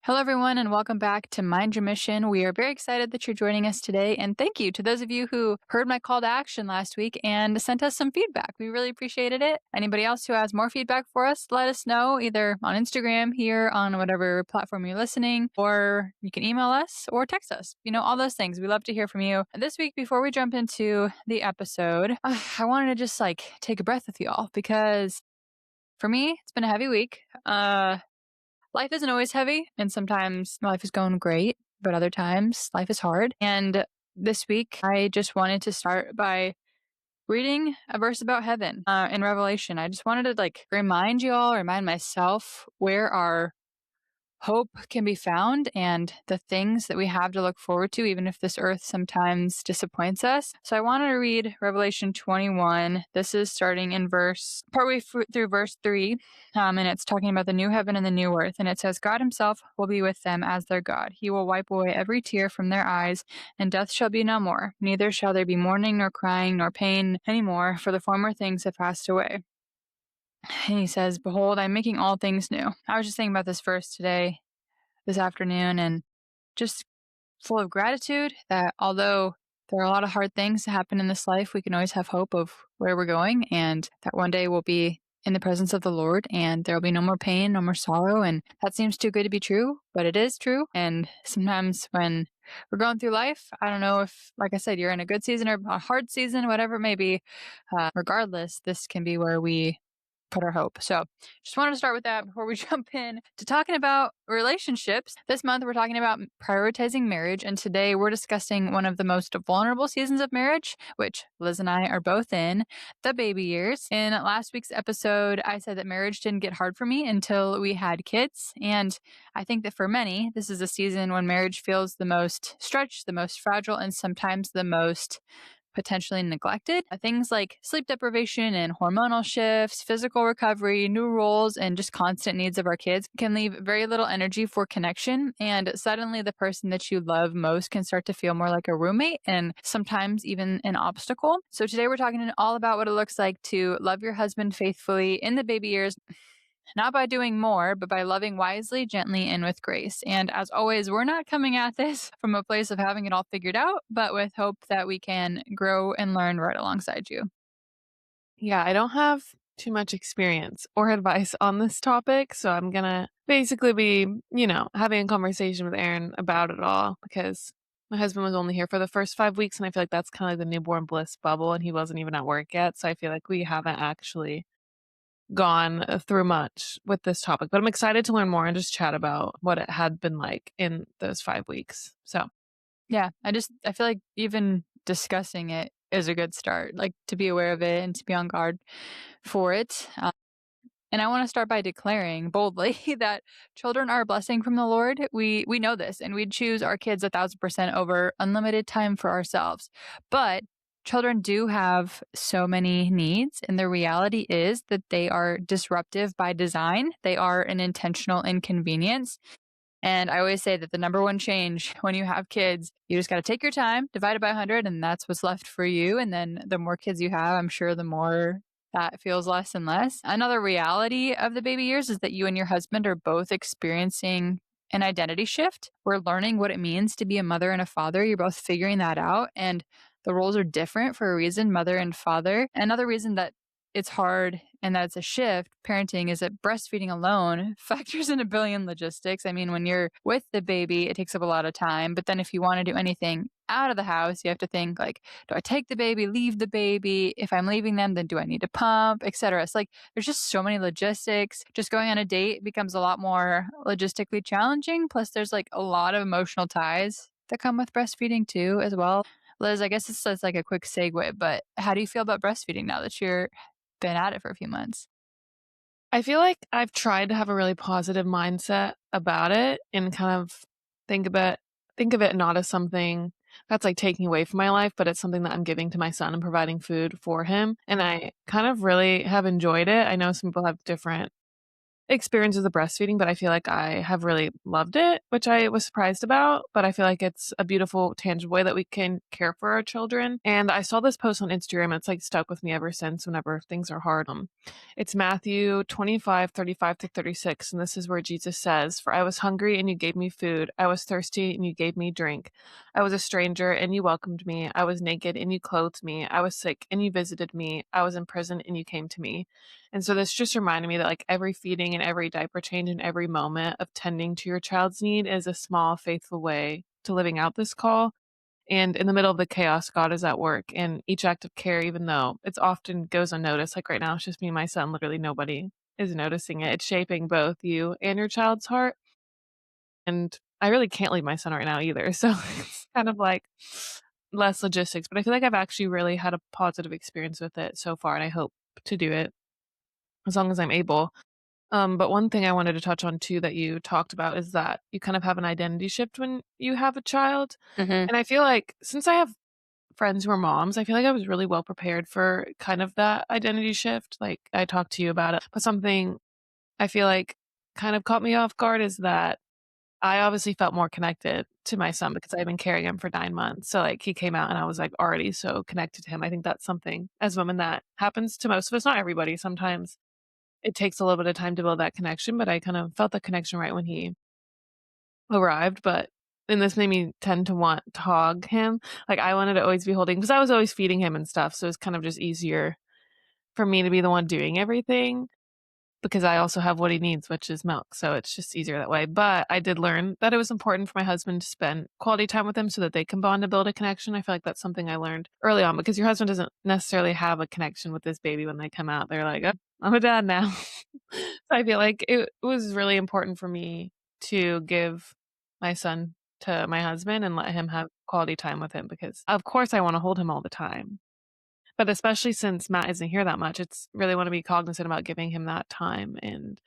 Hello, everyone, and welcome back to Mind Your Mission. We are very excited that you're joining us today. And thank you to those of you who heard my call to action last week and sent us some feedback. We really appreciated it. Anybody else who has more feedback for us, let us know either on Instagram, here on whatever platform you're listening, or you can email us or text us. All those things. We love to hear from you. And this week, before we jump into the episode, I wanted to just take a breath with you all because for me, it's been a heavy week. Life isn't always heavy, and sometimes life is going great, but other times life is hard. And this week, I just wanted to start by reading a verse about heaven in Revelation. I just wanted to remind myself where our hope can be found and the things that we have to look forward to, even if this earth sometimes disappoints us. So I want to read Revelation 21. This is starting in partway through verse 3, and it's talking about the new heaven and the new earth. And it says, God himself will be with them as their God. He will wipe away every tear from their eyes, and death shall be no more. Neither shall there be mourning, nor crying, nor pain any more, for the former things have passed away. And he says, Behold, I'm making all things new. I was just thinking about this verse this afternoon, and just full of gratitude that although there are a lot of hard things that happen in this life, we can always have hope of where we're going, and that one day we'll be in the presence of the Lord and there will be no more pain, no more sorrow. And that seems too good to be true, but it is true. And sometimes when we're going through life, I don't know if, like I said, you're in a good season or a hard season, whatever it may be, regardless, this can be where we put our hope. So just wanted to start with that before we jump in to talking about relationships. This month, we're talking about prioritizing marriage. And today we're discussing one of the most vulnerable seasons of marriage, which Liz and I are both in, the baby years. In last week's episode, I said that marriage didn't get hard for me until we had kids. And I think that for many, this is a season when marriage feels the most stretched, the most fragile, and sometimes the most potentially neglected. Things like sleep deprivation and hormonal shifts, physical recovery, new roles, and just constant needs of our kids can leave very little energy for connection. And suddenly, the person that you love most can start to feel more like a roommate and sometimes even an obstacle. So, today we're talking all about what it looks like to love your husband faithfully in the baby years, not by doing more, but by loving wisely, gently, and with grace. And as always, we're not coming at this from a place of having it all figured out, but with hope that we can grow and learn right alongside you. Yeah, I don't have too much experience or advice on this topic, so I'm gonna basically be, having a conversation with Erin about it all because my husband was only here for the first 5 weeks, and I feel like that's kind of like the newborn bliss bubble, and he wasn't even at work yet, so I feel like we haven't actually gone through much with this topic. But I'm excited to learn more and just chat about what it had been like in those 5 weeks. So Yeah, I feel like even discussing it is a good start, like to be aware of it and to be on guard for it. And I want to start by declaring boldly that children are a blessing from the Lord. We know this, and we'd choose our kids 1,000% over unlimited time for ourselves. But children do have so many needs, and the reality is that they are disruptive by design. They are an intentional inconvenience. And I always say that the number one change when you have kids, you just got to take your time, divide it by 100, and that's what's left for you. And then the more kids you have, I'm sure the more that feels less and less. Another reality of the baby years is that you and your husband are both experiencing an identity shift. We're learning what it means to be a mother and a father. You're both figuring that out. And the roles are different for a reason, mother and father. Another reason that it's hard and that it's a shift, parenting, is that breastfeeding alone factors in a billion logistics. I mean, when you're with the baby, it takes up a lot of time. But then if you want to do anything out of the house, you have to think like, do I take the baby, leave the baby? If I'm leaving them, then do I need to pump, etc. It's like there's just so many logistics. Just going on a date becomes a lot more logistically challenging. Plus, there's like a lot of emotional ties that come with breastfeeding too, as well. Liz, I guess this is like a quick segue, but how do you feel about breastfeeding now that you're been at it for a few months? I feel like I've tried to have a really positive mindset about it and kind of think of it not as something that's like taking away from my life, but it's something that I'm giving to my son and providing food for him. And I kind of really have enjoyed it. I know some people have different experiences of breastfeeding, but I feel like I have really loved it, which I was surprised about. But I feel like it's a beautiful, tangible way that we can care for our children. And I saw this post on Instagram. And it's like stuck with me ever since whenever things are hard. It's Matthew 25:35-36. And this is where Jesus says, "For I was hungry and you gave me food. I was thirsty and you gave me drink. I was a stranger and you welcomed me. I was naked and you clothed me. I was sick and you visited me. I was in prison and you came to me." And so this just reminded me that like every feeding and every diaper change and every moment of tending to your child's need is a small, faithful way to living out this call. And in the middle of the chaos, God is at work. And each act of care, even though it's often goes unnoticed, like right now, it's just me and my son, literally nobody is noticing it. It's shaping both you and your child's heart. And I really can't leave my son right now either. So it's kind of like less logistics. But I feel like I've actually really had a positive experience with it so far. And I hope to do it as long as I'm able. But one thing I wanted to touch on too that you talked about is that you kind of have an identity shift when you have a child. Mhm. And I feel like since I have friends who are moms, I feel like I was really well prepared for kind of that identity shift. Like I talked to you about it. But something I feel like kind of caught me off guard is that I obviously felt more connected to my son because I've been carrying him for 9 months. So like he came out and I was like already so connected to him. I think that's something as a woman that happens to most of us, not everybody. Sometimes it takes a little bit of time to build that connection, but I kind of felt the connection right when he arrived, but and this made me tend to want to hog him. Like, I wanted to always be holding because I was always feeding him and stuff, so it's kind of just easier for me to be the one doing everything because I also have what he needs, which is milk, so it's just easier that way, but I did learn that it was important for my husband to spend quality time with him so that they can bond and build a connection. I feel like that's something I learned early on because your husband doesn't necessarily have a connection with this baby when they come out. They're like, "Oh, I'm a dad now." So I feel like it was really important for me to give my son to my husband and let him have quality time with him because, of course, I wanna hold him all the time. But especially since Matt isn't here that much, it's really wanna be cognizant about giving him that time and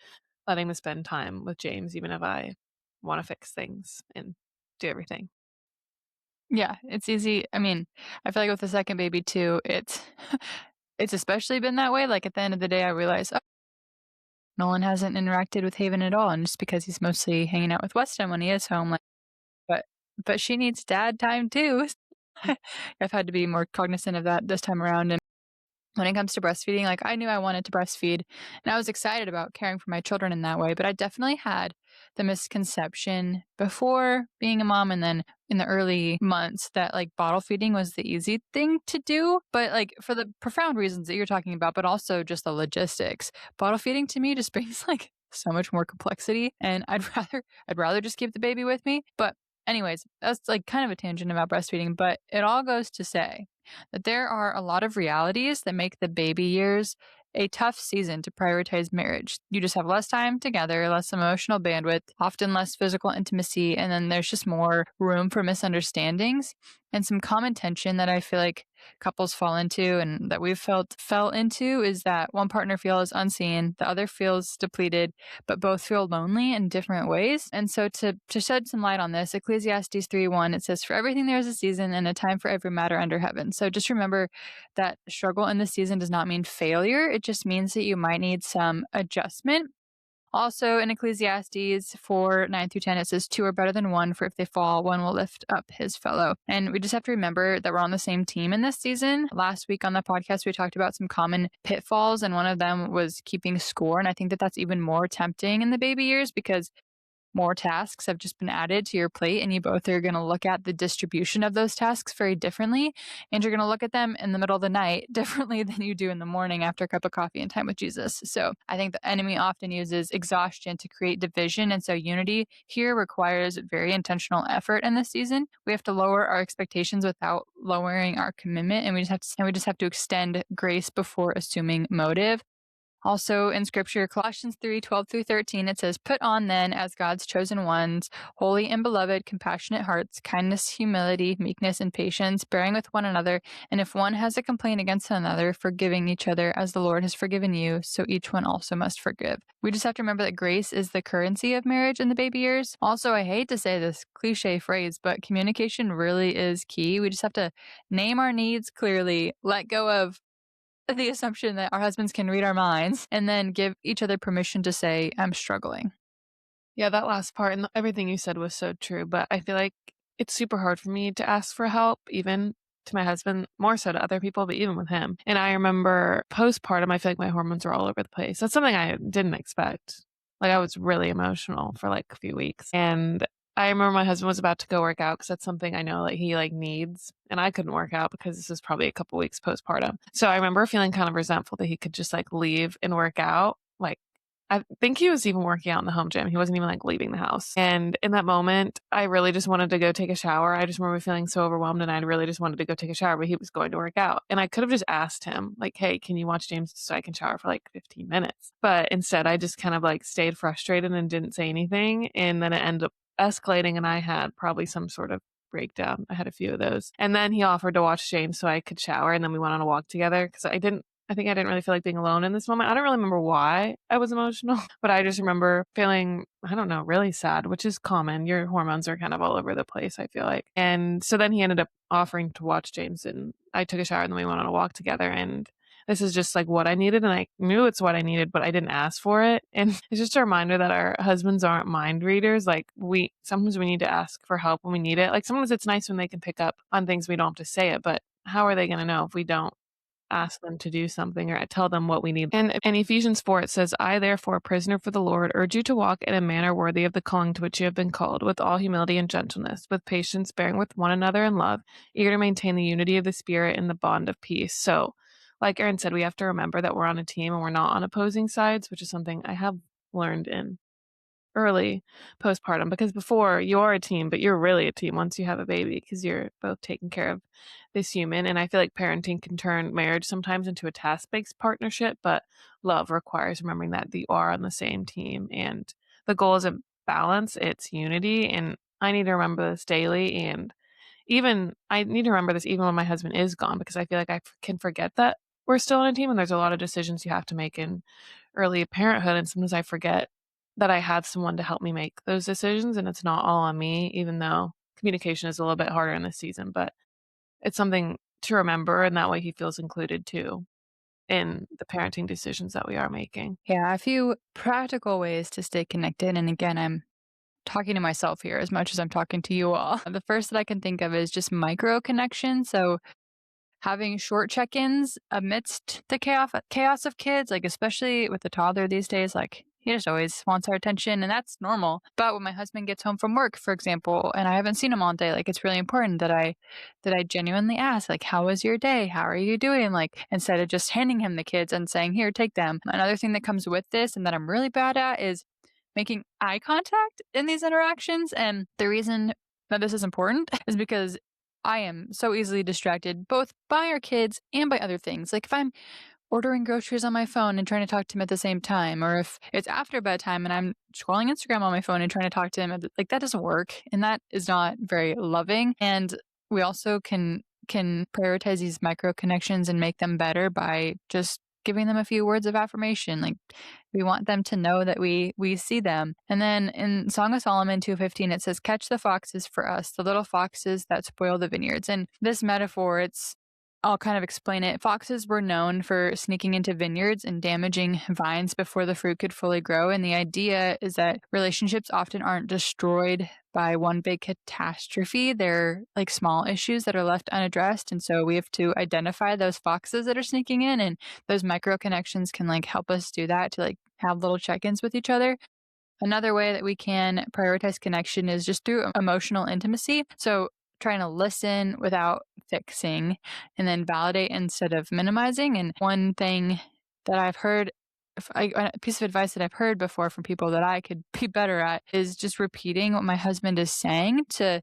letting him spend time with James even if I wanna fix things and do everything. Yeah, it's easy. I mean, I feel like with the second baby too, it's it's especially been that way. Like at the end of the day, I realized, oh, Nolan hasn't interacted with Haven at all, and just because he's mostly hanging out with Weston when he is home, like, but she needs dad time too. I've had to be more cognizant of that this time around. And when it comes to breastfeeding, like I knew I wanted to breastfeed and I was excited about caring for my children in that way, but I definitely had the misconception before being a mom and then in the early months that like bottle feeding was the easy thing to do, but like for the profound reasons that you're talking about, but also just the logistics. Bottle feeding to me just brings like so much more complexity and I'd rather just keep the baby with me. But anyways, that's like kind of a tangent about breastfeeding, but it all goes to say that there are a lot of realities that make the baby years a tough season to prioritize marriage. You just have less time together, less emotional bandwidth, often less physical intimacy, and then there's just more room for misunderstandings and some common tension that I feel like couples fall into and that we've fell into is that one partner feels unseen, the other feels depleted, but both feel lonely in different ways. And so to shed some light on this, Ecclesiastes 3:1, it says, "For everything there is a season and a time for every matter under heaven." So just remember that struggle in this season does not mean failure. It just means that you might need some adjustment. Also in Ecclesiastes 4:9-10, it says, "Two are better than one, for if they fall, one will lift up his fellow." And we just have to remember that we're on the same team in this season. Last week on the podcast, we talked about some common pitfalls, and one of them was keeping score. And I think that that's even more tempting in the baby years because more tasks have just been added to your plate and you both are going to look at the distribution of those tasks very differently and you're going to look at them in the middle of the night differently than you do in the morning after a cup of coffee and time with Jesus. So I think the enemy often uses exhaustion to create division, and so unity here requires very intentional effort in this season. We have to lower our expectations without lowering our commitment, and we just have to extend grace before assuming motive. Also in scripture, Colossians 3:12-13, it says, "Put on then as God's chosen ones, holy and beloved, compassionate hearts, kindness, humility, meekness, and patience, bearing with one another. And if one has a complaint against another, forgiving each other as the Lord has forgiven you, so each one also must forgive." We just have to remember that grace is the currency of marriage in the baby years. Also, I hate to say this cliche phrase, but communication really is key. We just have to name our needs clearly, let go of the assumption that our husbands can read our minds and then give each other permission to say, I'm struggling. Yeah, that last part and everything you said was so true, but I feel like it's super hard for me to ask for help, even to my husband, more so to other people, but even with him. And I remember postpartum, I feel like my hormones were all over the place. That's something I didn't expect. Like, I was really emotional for like a few weeks. And I remember my husband was about to go work out because that's something I know like he like needs. And I couldn't work out because this was probably a couple weeks postpartum. So I remember feeling kind of resentful that he could just like leave and work out. Like I think he was even working out in the home gym. He wasn't even like leaving the house. And in that moment, I really just wanted to go take a shower. I just remember feeling so overwhelmed and I really just wanted to go take a shower, but he was going to work out. And I could have just asked him, like, hey, can you watch James so I can shower for like 15 minutes? But instead, I just kind of like stayed frustrated and didn't say anything. And then it ended up escalating and I had probably some sort of breakdown. I had a few of those. And then he offered to watch James so I could shower. And then we went on a walk together because I think I didn't really feel like being alone in this moment. I don't really remember why I was emotional, but I just remember feeling, I don't know, really sad, which is common. Your hormones are kind of all over the place, I feel like. And so then he ended up offering to watch James and I took a shower and then we went on a walk together and this is just like what I needed and I knew it's what I needed, but I didn't ask for it. And it's just a reminder that our husbands aren't mind readers. Like sometimes we need to ask for help when we need it. Like sometimes it's nice when they can pick up on things we don't have to say it, but how are they going to know if we don't ask them to do something or tell them what we need? And in Ephesians 4, it says, I, therefore, a prisoner for the Lord, urge you to walk in a manner worthy of the calling to which you have been called, with all humility and gentleness, with patience, bearing with one another in love, eager to maintain the unity of the Spirit in the bond of peace. So, like Erin said, we have to remember that we're on a team and we're not on opposing sides, which is something I have learned in early postpartum because before you're a team, but you're really a team once you have a baby because you're both taking care of this human. And I feel like parenting can turn marriage sometimes into a task based partnership, but love requires remembering that you are on the same team. And the goal isn't balance, it's unity. And I need to remember this daily. And even I need to remember this even when my husband is gone because I feel like can forget that we're still on a team and there's a lot of decisions you have to make in early parenthood. And sometimes I forget that I have someone to help me make those decisions and it's not all on me, even though communication is a little bit harder in this season, but it's something to remember. And that way he feels included too in the parenting decisions that we are making. Yeah, a few practical ways to stay connected. And again, I'm talking to myself here as much as I'm talking to you all. The first that I can think of is just micro connection. So having short check-ins amidst the chaos of kids, like especially with the toddler these days, like he just always wants our attention and that's normal. But when my husband gets home from work, for example, and I haven't seen him all day, like it's really important that I genuinely ask, like, how was your day? How are you doing? Like instead of just handing him the kids and saying, here, take them. Another thing that comes with this and that I'm really bad at is making eye contact in these interactions. And the reason that this is important is because I am so easily distracted both by our kids and by other things. Like if I'm ordering groceries on my phone and trying to talk to him at the same time, or if it's after bedtime and I'm scrolling Instagram on my phone and trying to talk to him, like that doesn't work and that is not very loving. And we also can prioritize these micro connections and make them better by just giving them a few words of affirmation. Like we want them to know that we see them. And then in Song of Solomon 2:15 it says, catch the foxes for us, the little foxes that spoil the vineyards. And this metaphor, I'll kind of explain it. Foxes were known for sneaking into vineyards and damaging vines before the fruit could fully grow. And the idea is that relationships often aren't destroyed by one big catastrophe. They're like small issues that are left unaddressed. And so we have to identify those foxes that are sneaking in, and those micro connections can like help us do that, to like have little check-ins with each other. Another way that we can prioritize connection is just through emotional intimacy. So trying to listen without fixing and then validate instead of minimizing. And one thing that I've heard, a piece of advice that I've heard before from people that I could be better at is just repeating what my husband is saying to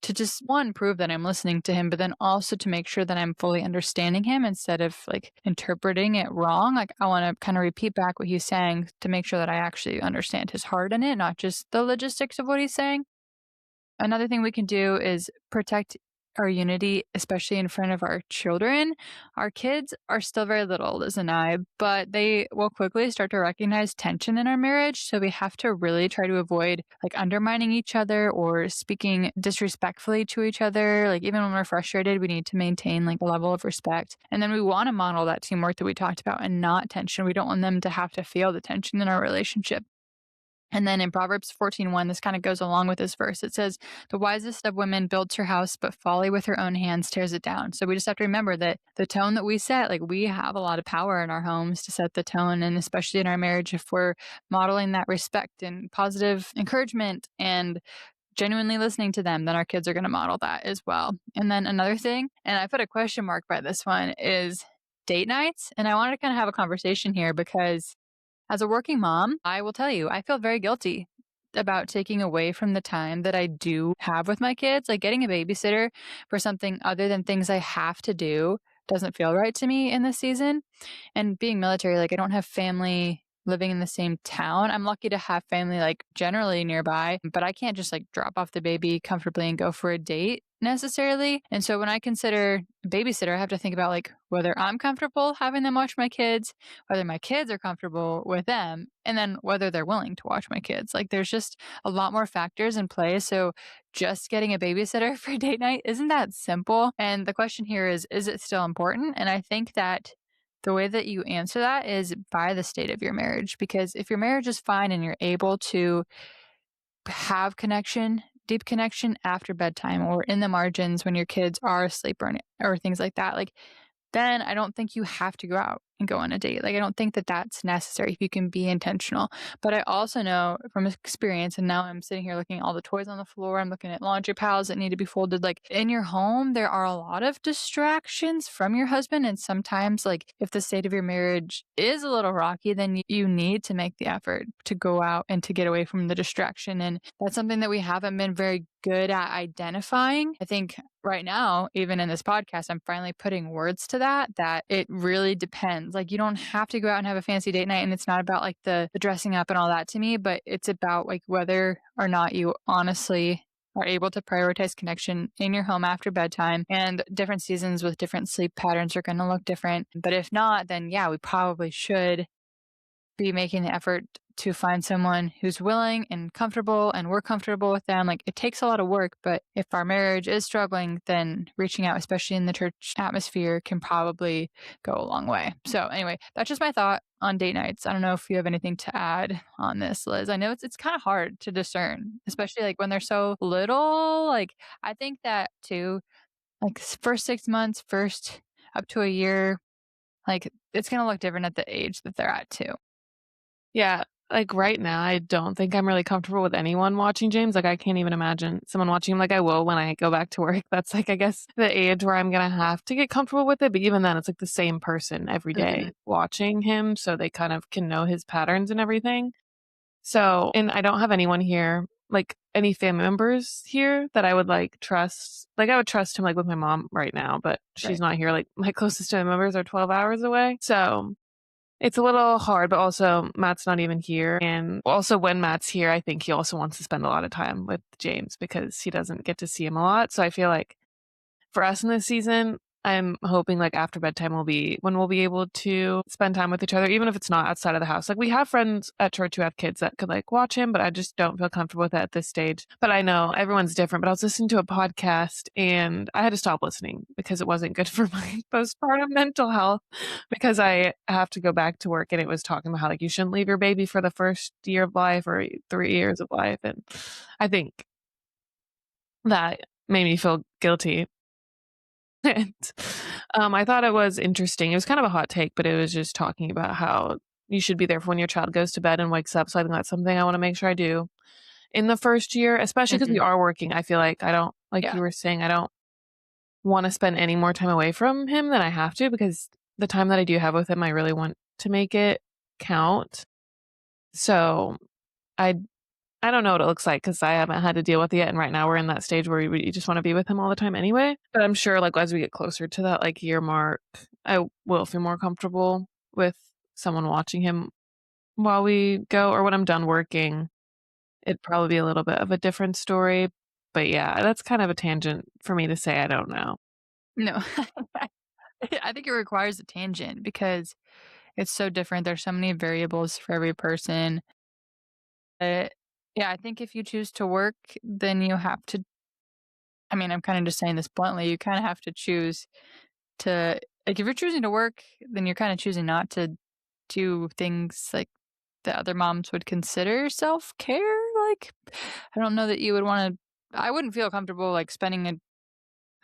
just one, prove that I'm listening to him, but then also to make sure that I'm fully understanding him instead of like interpreting it wrong. Like I want to kind of repeat back what he's saying to make sure that I actually understand his heart in it, not just the logistics of what he's saying. Another thing we can do is protect our unity, especially in front of our children. Our kids are still very little, Liz and I, but they will quickly start to recognize tension in our marriage. So we have to really try to avoid like undermining each other or speaking disrespectfully to each other. Like even when we're frustrated, we need to maintain like a level of respect. And then we want to model that teamwork that we talked about and not tension. We don't want them to have to feel the tension in our relationship. And then in Proverbs 14:1, this kind of goes along with this verse. It says, "The wisest of women builds her house, but folly with her own hands tears it down." So we just have to remember that the tone that we set, like we have a lot of power in our homes to set the tone, and especially in our marriage, if we're modeling that respect and positive encouragement and genuinely listening to them, then our kids are going to model that as well. And then another thing, and I put a question mark by this one, is date nights. And I wanted to kind of have a conversation here because as a working mom, I will tell you, I feel very guilty about taking away from the time that I do have with my kids. Like getting a babysitter for something other than things I have to do doesn't feel right to me in this season. And being military, like I don't have family living in the same town. I'm lucky to have family like generally nearby, but I can't just like drop off the baby comfortably and go for a date necessarily. And so when I consider a babysitter, I have to think about like whether I'm comfortable having them watch my kids, whether my kids are comfortable with them, and then whether they're willing to watch my kids. Like there's just a lot more factors in play. So just getting a babysitter for date night isn't that simple. And the question here is it still important? And I think that the way that you answer that is by the state of your marriage. Because if your marriage is fine and you're able to have connection, deep connection after bedtime or in the margins when your kids are asleep or things like that, like then I don't think you have to go out and go on a date. Like, I don't think that that's necessary if you can be intentional. But I also know from experience, and now I'm sitting here looking at all the toys on the floor, I'm looking at laundry piles that need to be folded. Like, in your home, there are a lot of distractions from your husband. And sometimes, like, if the state of your marriage is a little rocky, then you need to make the effort to go out and to get away from the distraction. And that's something that we haven't been very good at identifying. I think right now, even in this podcast, I'm finally putting words to that it really depends. Like you don't have to go out and have a fancy date night. And it's not about like the dressing up and all that to me, but it's about like whether or not you honestly are able to prioritize connection in your home after bedtime. And different seasons with different sleep patterns are going to look different. But if not, then yeah, we probably should be making the effort to find someone who's willing and comfortable and we're comfortable with them. Like it takes a lot of work, but if our marriage is struggling, then reaching out, especially in the church atmosphere, can probably go a long way. So anyway, that's just my thought on date nights. I don't know if you have anything to add on this, Liz. I know it's kind of hard to discern, especially like when they're so little. Like I think that too, like first 6 months, first up to a year, like it's gonna look different at the age that they're at too. Yeah, like, right now, I don't think I'm really comfortable with anyone watching James, like, I can't even imagine someone watching him like I will when I go back to work. That's, like, I guess, the age where I'm gonna have to get comfortable with it, but even then, it's, like, the same person every Mhm. day watching him, so they kind of can know his patterns and everything. So and I don't have anyone here, like, any family members here that I would, like, trust. Like, I would trust him, like, with my mom right now, but she's Right. not here, like, my closest family members are 12 hours away, so it's a little hard, but also Matt's not even here, and also when Matt's here, I think he also wants to spend a lot of time with James because he doesn't get to see him a lot, so I feel like for us in this season, I'm hoping, like, after bedtime will be when we'll be able to spend time with each other, even if it's not outside of the house. Like, we have friends at church who have kids that could, like, watch him, but I just don't feel comfortable with that at this stage. But I know everyone's different, but I was listening to a podcast, and I had to stop listening because it wasn't good for my postpartum mental health because I have to go back to work, and it was talking about how, like, you shouldn't leave your baby for the first year of life or 3 years of life, and I think that made me feel guilty. And, I thought it was interesting. It was kind of a hot take, but it was just talking about how you should be there for when your child goes to bed and wakes up, so I think that's something I wanna make sure I do in the first year, especially because we Mhm. are working. I feel like I don't like Yeah. you were saying, I don't wanna spend any more time away from him than I have to because the time that I do have with him, I really want to make it count. So, I I don't know what it looks like because I haven't had to deal with it yet, and right now we're in that stage where you just wanna be with him all the time anyway, but I'm sure, like, as we get closer to that, like, year mark, I will feel more comfortable with someone watching him while we go or when I'm done working, it'd probably be a little bit of a different story, But yeah, that's kind of a tangent for me to say I don't know. No. I think it requires a tangent because it's so different. There's so many variables for every person. Uh, yeah, I think if you choose to work, then you have to I mean, I'm kinda just saying this bluntly, you kinda have to choose to like, if you're choosing to work, then you're kinda choosing not to do things, like, that other moms would consider self-care, like, I don't know that you would wanna I wouldn't feel comfortable, like, spending an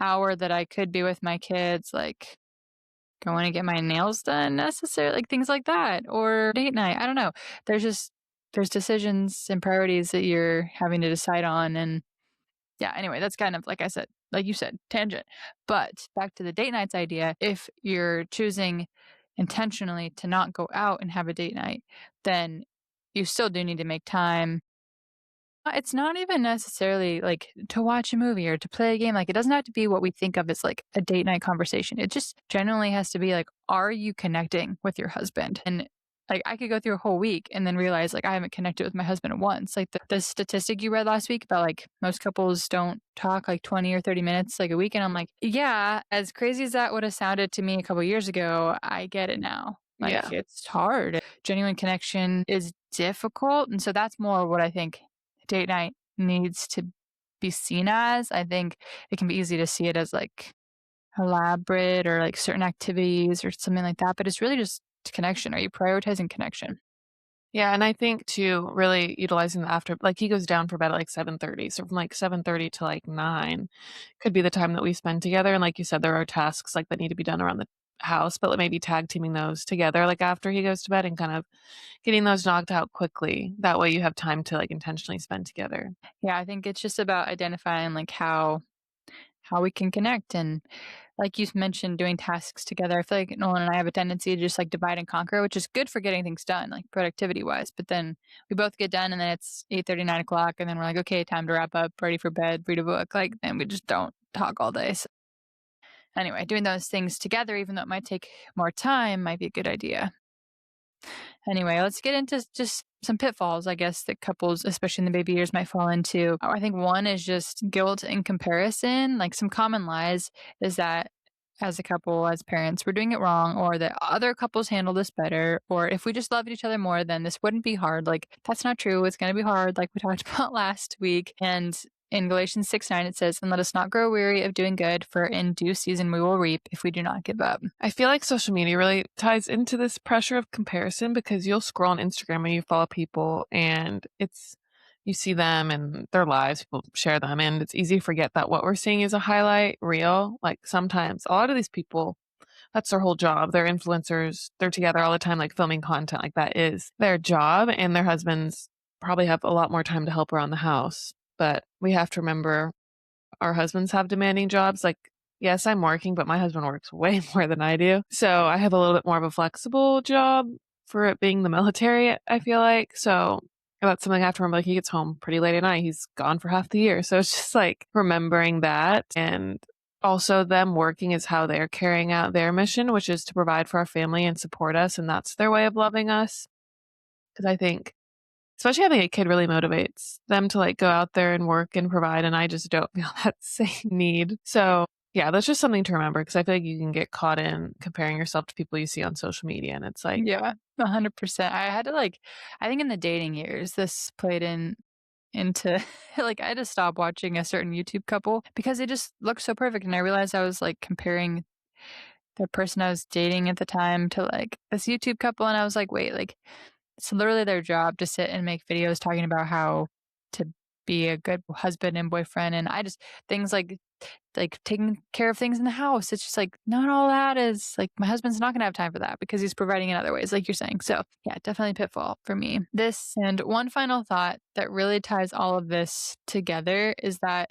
hour that I could be with my kids, like, going to get my nails done necessarily, like, things like that, or date night, I don't know. There's just there's decisions and priorities that you're having to decide on, and yeah, anyway, that's kind of like I said, like you said, tangent. But back to the date nights idea, if you're choosing intentionally to not go out and have a date night, then you still do need to make time. It's not even necessarily like to watch a movie or to play a game. Like, it doesn't have to be what we think of as like a date night conversation. It just generally has to be like, are you connecting with your husband? And like, I could go through a whole week and then realize like I haven't connected with my husband once. Like the statistic you read last week about like most couples don't talk like 20 or 30 minutes like a week. And I'm like, yeah, as crazy as that would have sounded to me a couple years ago, I get it now. Like, Yeah. it's hard. Genuine connection is difficult. And so that's more what I think date night needs to be seen as. I think it can be easy to see it as like elaborate or like certain activities or something like that, but it's really just connection. Are you prioritizing connection? Yeah, and I think too, really utilizing the after like, he goes down for bed at, like, 7:30, so from, like, 7:30 to, like, 9 could be the time that we spend together, and like you said, there are tasks, like, that need to be done around the house, but, like, maybe tag teaming those together, like, after he goes to bed and kind of getting those knocked out quickly. That way you have time to, like, intentionally spend together. Yeah, I think it's just about identifying like how we can connect and like you mentioned doing tasks together. I feel like Nolan and I have a tendency to just like divide and conquer, which is good for getting things done, like productivity wise. But then we both get done and then it's 8:30, 9 o'clock, and then we're like, okay, time to wrap up, ready for bed, read a book. Like then we just don't talk all day. So anyway, doing those things together, even though it might take more time, might be a good idea. Anyway, let's get into just some pitfalls, I guess, that couples, especially in the baby years, might fall into. I think one is just guilt and comparison. Like some common lies is that as a couple, as parents, we're doing it wrong, or that other couples handle this better, or if we just loved each other more, then this wouldn't be hard. Like, that's not true. It's going to be hard, like we talked about last week. And in Galatians 6:9, it says, and let us not grow weary of doing good, for in due season we will reap if we do not give up. I feel like social media really ties into this pressure of comparison because you'll scroll on Instagram and you follow people and it's you see them and their lives, people share them, and it's easy to forget that what we're seeing is a highlight reel. Like sometimes a lot of these people, that's their whole job. They're influencers, they're together all the time, like filming content, like that is their job, and their husbands probably have a lot more time to help around the house. But we have to remember our husbands have demanding jobs. Like, yes, I'm working, but my husband works way more than I do. So I have a little bit more of a flexible job for it being the military, I feel like. So that's something I have to remember. Like, he gets home pretty late at night. He's gone for half the year. So it's just like remembering that. And also, them working is how they're carrying out their mission, which is to provide for our family and support us. And that's their way of loving us. Because I think especially having a kid really motivates them to, like, go out there and work and provide, and I just don't feel that same need. So, yeah, that's just something to remember because I feel like you can get caught in comparing yourself to people you see on social media, and it's like Yeah, 100%. I had to like I think in the dating years, this played into like I had to stop watching a certain YouTube couple because they just looked so perfect and I realized I was like comparing the person I was dating at the time to like this YouTube couple and I was like, wait, like it's literally their job to sit and make videos talking about how to be a good husband and boyfriend and I just things like taking care of things in the house. It's just like not all that is like my husband's not gonna have time for that because he's providing in other ways, like you're saying. So yeah, definitely pitfall for me. This and one final thought that really ties all of this together is that,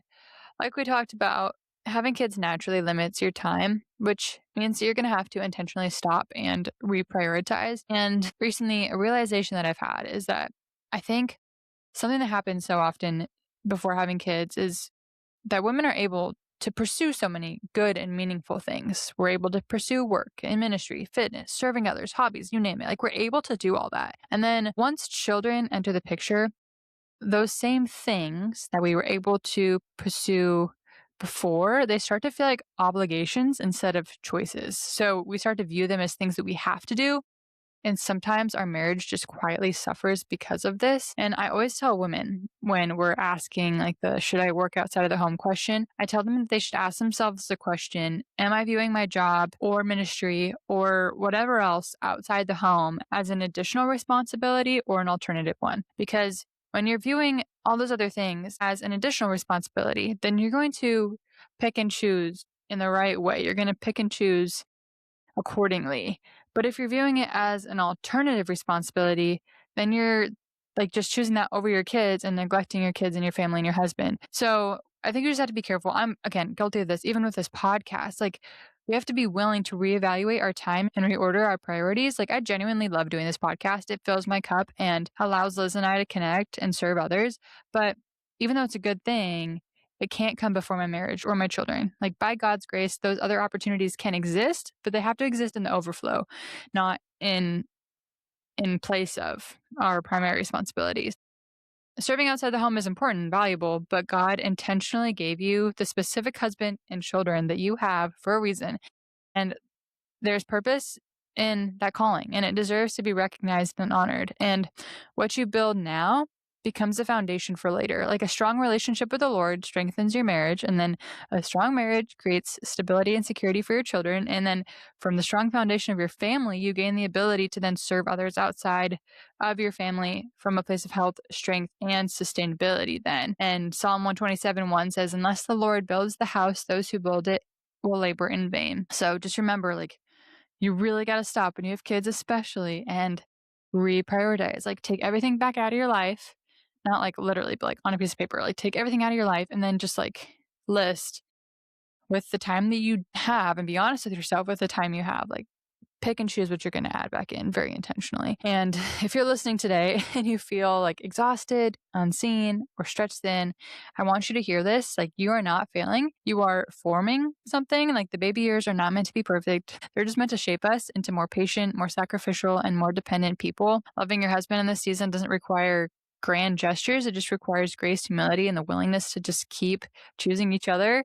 like we talked about, having kids naturally limits your time, which means that you're gonna have to intentionally stop and reprioritize. And recently, a realization that I've had is that I think something that happens so often before having kids is that women are able to pursue so many good and meaningful things. We're able to pursue work and ministry, fitness, serving others, hobbies, you name it. Like we're able to do all that. And then once children enter the picture, those same things that we were able to pursue before, they start to feel like obligations instead of choices. So we start to view them as things that we have to do, and sometimes our marriage just quietly suffers because of this. And I always tell women when we're asking, like, the should I work outside of the home question, I tell them that they should ask themselves the question, am I viewing my job or ministry or whatever else outside the home as an additional responsibility or an alternative one? Because when you're viewing all those other things as an additional responsibility, then you're going to pick and choose in the right way. You're going to pick and choose accordingly. But if you're viewing it as an alternative responsibility, then you're like just choosing that over your kids and neglecting your kids and your family and your husband. So I think you just have to be careful. I'm, again, guilty of this, even with this podcast. Like, we have to be willing to reevaluate our time and reorder our priorities. Like, I genuinely love doing this podcast. It fills my cup and allows Liz and I to connect and serve others. But even though it's a good thing, it can't come before my marriage or my children. Like, by God's grace, those other opportunities can exist, but they have to exist in the overflow, not in place of our primary responsibilities. Serving outside the home is important and valuable, but God intentionally gave you the specific husband and children that you have for a reason. And there's purpose in that calling, and it deserves to be recognized and honored. And what you build now becomes a foundation for later. Like, a strong relationship with the Lord strengthens your marriage, and then a strong marriage creates stability and security for your children. And then from the strong foundation of your family, you gain the ability to then serve others outside of your family from a place of health, strength, and sustainability then. And Psalm 127:1 says, unless the Lord builds the house, those who build it will labor in vain. So just remember, like, you really got to stop when you have kids, especially, and reprioritize. Like, take everything back out of your life, not like literally, but like on a piece of paper. Like, take everything out of your life and then just like list with the time that you have and be honest with yourself with the time you have. Like, pick and choose what you're going to add back in very intentionally. And if you're listening today and you feel like exhausted, unseen, or stretched thin, I want you to hear this. Like, you are not failing. You are forming something. Like, the baby years are not meant to be perfect. They're just meant to shape us into more patient, more sacrificial, and more dependent people. Loving your husband in this season doesn't require grand gestures. It just requires grace, humility, and the willingness to just keep choosing each other,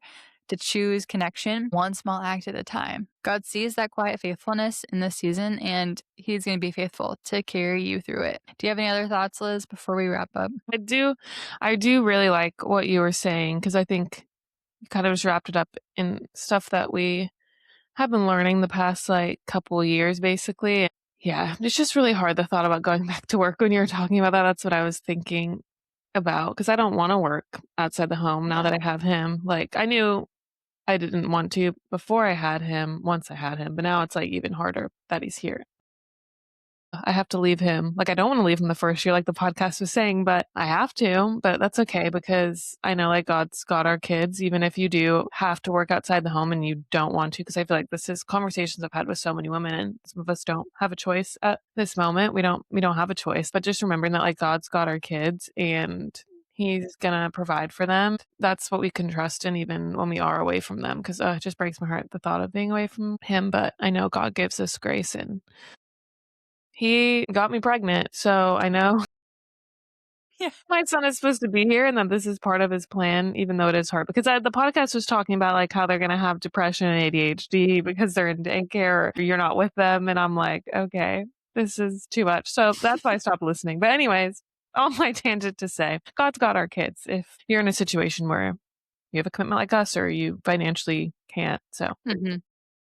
to choose connection one small act at a time. God sees that quiet faithfulness in this season, and He's going to be faithful to carry you through it. Do you have any other thoughts, Liz, before we wrap up? I do really like what you were saying, because I think you kind of just wrapped it up in stuff that we have been learning the past like couple years, basically. Yeah, it's just really hard, the thought about going back to work when you were talking about that. That's what I was thinking about, because I don't want to work outside the home now Yeah. that I have him. Like, I knew I didn't want to before I had him, once I had him, but now it's like even harder that he's here. I have to leave him. Like, I don't want to leave him the first year, like the podcast was saying, but I have to. But that's okay, because I know like God's got our kids, even if you do have to work outside the home and you don't want to. Because I feel like this is conversations I've had with so many women, and some of us don't have a choice at this moment. We don't have a choice. But just remembering that like God's got our kids and He's gonna provide for them. That's what we can trust in, even when we are away from them. Because it just breaks my heart, the thought of being away from Him. But I know God gives us grace, and He got me pregnant, so I know Yeah. my son is supposed to be here and that this is part of his plan, even though it is hard. Because the podcast was talking about like how they're gonna have depression and ADHD because they're in daycare or you're not with them, and I'm like, okay, this is too much. So that's why I stopped listening. But anyways, all my tangent to say, God's got our kids. If you're in a situation where you have a commitment like us or you financially can't. So Hmm.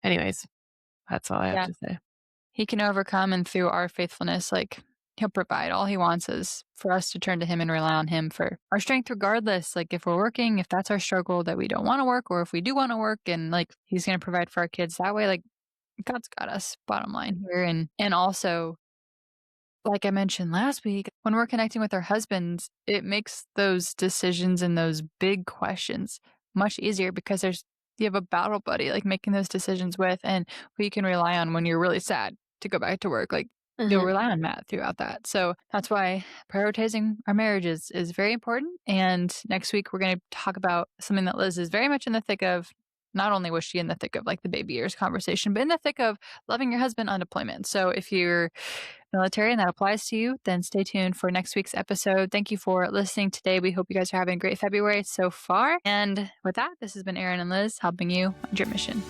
anyways, that's all I have Yeah. to say. He can overcome, and through our faithfulness, like, He'll provide. All He wants is for us to turn to Him and rely on Him for our strength, regardless. Like, if we're working, if that's our struggle that we don't want to work, or if we do want to work, and like He's going to provide for our kids that way. Like, God's got us, bottom line here. And also, like I mentioned last week, when we're connecting with our husbands, it makes those decisions and those big questions much easier, because you have a battle buddy, like, making those decisions with, and who you can rely on when you're really sad to go back to work. Like, you'll Mhm. rely on Matt throughout that. So that's why prioritizing our marriages is very important. And next week we're going to talk about something that Liz is very much in the thick of. not only was she in the thick of like the baby years conversation, but in the thick of loving your husband on deployment. So if you're military and that applies to you, then stay tuned for next week's episode. Thank you for listening today. We hope you guys are having a great February so far. And with that, this has been Erin and Liz helping you on your mission.